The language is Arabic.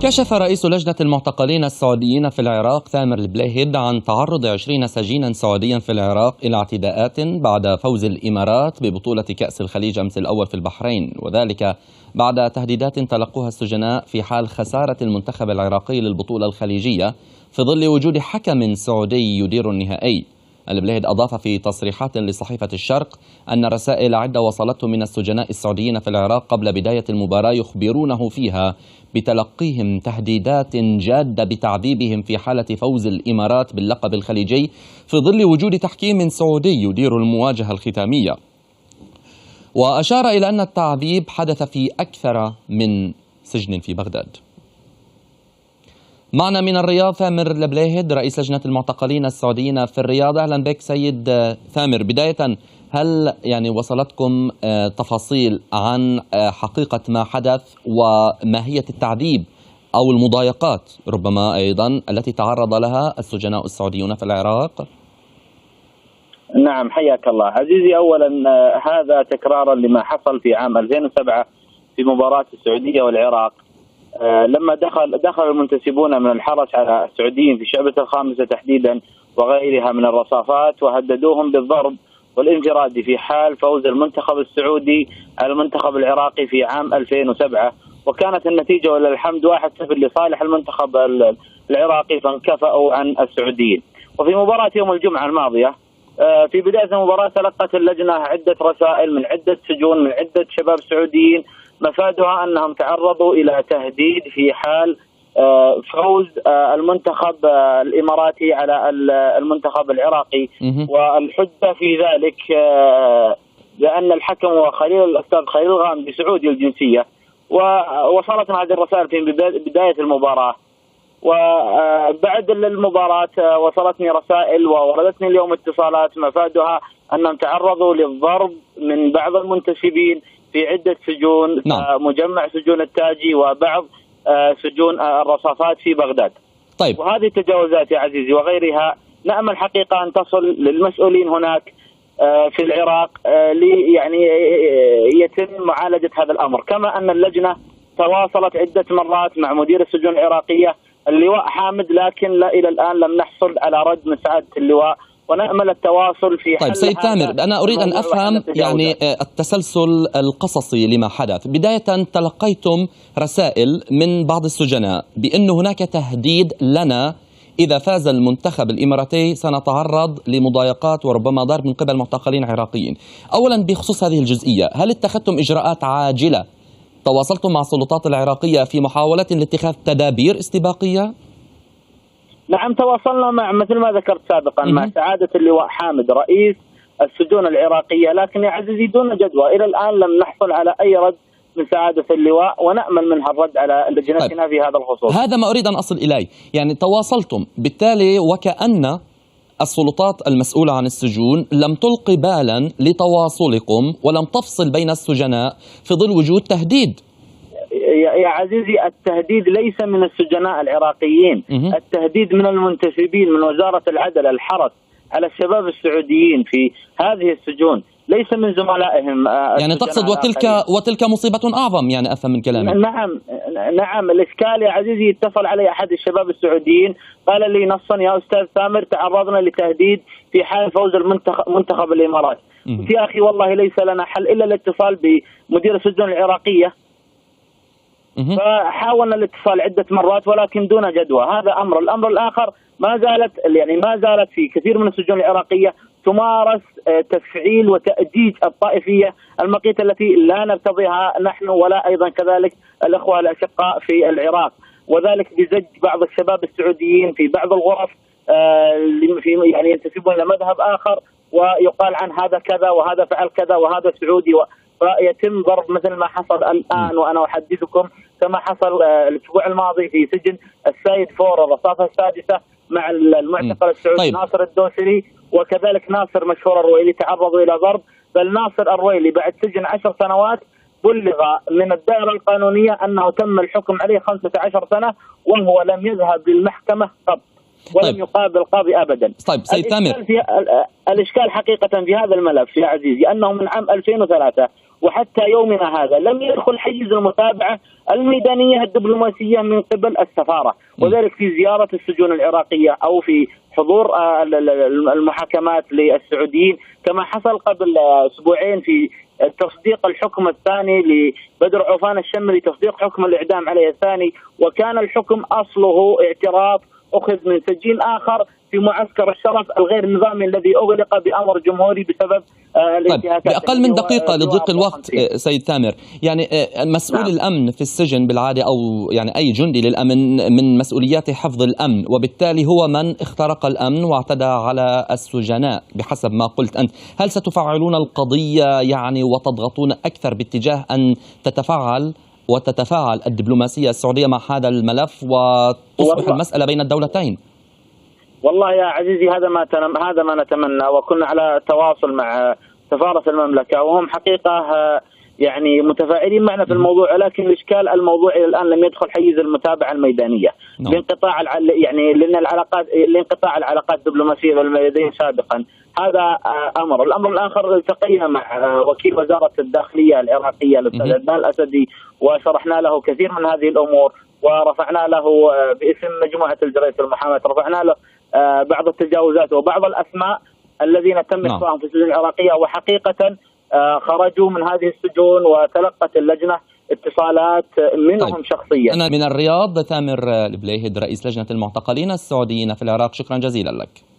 كشف رئيس لجنة المعتقلين السعوديين في العراق ثامر البليهد عن تعرض 20 سجينا سعوديا في العراق إلى اعتداءات بعد فوز الإمارات ببطولة كأس الخليج أمس الأول في البحرين، وذلك بعد تهديدات تلقوها السجناء في حال خسارة المنتخب العراقي للبطولة الخليجية في ظل وجود حكم سعودي يدير النهائي. البليهد أضاف في تصريحات لصحيفة الشرق أن رسائل عدة وصلته من السجناء السعوديين في العراق قبل بداية المباراة يخبرونه فيها بتلقيهم تهديدات جادة بتعذيبهم في حالة فوز الإمارات باللقب الخليجي في ظل وجود تحكيم سعودي يدير المواجهة الختامية. وأشار إلى أن التعذيب حدث في أكثر من سجن في بغداد. معنا من الرياض ثامر البليهد رئيس لجنة المعتقلين السعوديين في الرياض. أهلا بك سيد ثامر. بداية، هل وصلتكم تفاصيل عن حقيقة ما حدث وماهية التعذيب أو المضايقات ربما أيضا التي تعرض لها السجناء السعوديون في العراق؟ نعم، حياك الله عزيزي. أولا هذا تكرارا لما حصل في عام 2007 في مباراة السعودية والعراق، لما دخل المنتسبون من الحرس على السعوديين في شعبة الخامسة تحديدا وغيرها من الرصافات وهددوهم بالضرب والانفراد في حال فوز المنتخب السعودي على المنتخب العراقي في عام 2007، وكانت النتيجة ولله الحمد 1-0 لصالح المنتخب العراقي، فانكفأوا عن السعوديين. وفي مباراة يوم الجمعة الماضية في بداية المباراة تلقت اللجنة عدة رسائل من عدة سجون من عدة شباب سعوديين، مفادها أنهم تعرضوا إلى تهديد في حال فوز المنتخب الإماراتي على المنتخب العراقي. والحجة في ذلك لأن الحكم هو الأستاذ خليل الغامدي سعودي الجنسية، ووصلتنا هذه الرسائل في بداية المباراة. وبعد المباراة وصلتني رسائل ووردتني اليوم اتصالات مفادها أنهم تعرضوا للضرب من بعض المنتسبين في عدة سجون، مجمع سجون التاجي وبعض سجون الرصافات في بغداد. طيب. وهذه التجاوزات يا عزيزي وغيرها نأمل حقيقة أن تصل للمسؤولين هناك في العراق يعني يتم معالجة هذا الأمر، كما أن اللجنة تواصلت عدة مرات مع مدير السجون العراقية اللواء حامد، لكن إلى الآن لم نحصل على رد من سعادة اللواء، ونأمل التواصل في حل. طيب سيد ثامر، أنا أريد أن أفهم التسلسل القصصي لما حدث. بداية تلقيتم رسائل من بعض السجناء بأن هناك تهديد لنا إذا فاز المنتخب الإماراتي سنتعرض لمضايقات وربما ضرب من قبل معتقلين عراقيين. أولا بخصوص هذه الجزئية، هل اتخذتم إجراءات عاجلة؟ تواصلتم مع السلطات العراقية في محاولة لاتخاذ تدابير استباقية؟ نعم، تواصلنا مثل ما ذكرت سابقا مع سعادة اللواء حامد رئيس السجون العراقية، لكن يا عزيزي دون جدوى. إلى الآن لم نحصل على أي رد من سعادة اللواء، ونأمل منها الرد على لجنتنا في هذا الخصوص. هذا ما أريد أن أصل إليه، يعني تواصلتم بالتالي وكأن السلطات المسؤولة عن السجون لم تلقي بالا لتواصلكم ولم تفصل بين السجناء في ظل وجود تهديد. يا عزيزي، التهديد ليس من السجناء العراقيين، التهديد من المنتسبين من وزارة العدل الحرس على الشباب السعوديين في هذه السجون، ليس من زملائهم. يعني تقصد وتلك مصيبة أعظم، يعني أفهم من كلامك. نعم. الإشكال يا عزيزي، اتصل علي أحد الشباب السعوديين قال لي نصا: يا أستاذ ثامر، تعرضنا لتهديد في حال فوز منتخب الإمارات. يا أخي والله ليس لنا حل إلا الاتصال بمدير السجون العراقية، فحاولنا الاتصال عدة مرات ولكن دون جدوى. هذا أمر. الأمر الآخر، ما زالت في كثير من السجون العراقية تمارس تفعيل وتأجيج الطائفية المقيتة التي لا نرتضيها نحن ولا أيضا كذلك الأخوة الأشقاء في العراق، وذلك بزج بعض الشباب السعوديين في بعض الغرف يعني ينتسبون إلى مذهب آخر، ويقال عن هذا كذا وهذا فعل كذا وهذا سعودي، فيتم ضرب مثل ما حصل الآن وأنا أحدثكم، كما حصل الأسبوع الماضي في سجن السيد فور الرصافة السادسة مع المعتقل السعودي. طيب. ناصر الدوسري وكذلك ناصر مشهور الرويلي تعرضوا إلى ضرب، بل ناصر الرويلي بعد سجن 10 سنوات بلغ من الدائرة القانونية أنه تم الحكم عليه 15 سنة وهو لم يذهب للمحكمة قط ولم يقابل قاضي أبدا. طيب سيد ثامر، الإشكال حقيقة في هذا الملف يا عزيزي أنه من عام 2003 وحتى يومنا هذا لم يدخل حيز المتابعة الميدانية الدبلوماسية من قبل السفارة، وذلك في زيارة السجون العراقية أو في حضور المحاكمات للسعوديين، كما حصل قبل أسبوعين في تصديق الحكم الثاني لبدر عوفان الشمري، تصديق حكم الإعدام عليه الثاني، وكان الحكم أصله اعتراف أخذ من سجين آخر في معسكر الشرف الغير نظامي الذي أغلق بأمر جمهوري بسبب الانتهاكات. بأقل من دقيقة لضيق الوقت سيد ثامر، يعني مسؤول الأمن في السجن بالعادة أو يعني أي جندي للأمن من مسؤولياته حفظ الأمن، وبالتالي هو من اخترق الأمن واعتدى على السجناء بحسب ما قلت أنت. هل ستفعلون القضية يعني وتضغطون أكثر باتجاه أن تتفاعل الدبلوماسية السعودية مع هذا الملف وتصبح المسألة بين الدولتين؟ والله يا عزيزي هذا ما نتمنى، وكنا على تواصل مع سفارة المملكة وهم حقيقة يعني متفاعلين معنا في الموضوع، ولكن الإشكال الموضوع إلى الآن لم يدخل حيز المتابعة الميدانية لانقطاع لأن لانقطاع العلاقات الدبلوماسية بالميادين سابقا. هذا الأمر الآخر، التقينا مع وكيل وزارة الداخلية العراقية الأستاذ عدنان الأسدي وشرحنا له كثير من هذه الأمور، ورفعنا له باسم مجموعة الجرائد المحاماة رفعنا له بعض التجاوزات وبعض الأسماء الذين تم إخفائهم في السجون العراقية، وحقيقة خرجوا من هذه السجون وتلقت اللجنة اتصالات منهم شخصيا. أنا من الرياض ثامر البليهد رئيس لجنة المعتقلين السعوديين في العراق، شكرا جزيلا لك.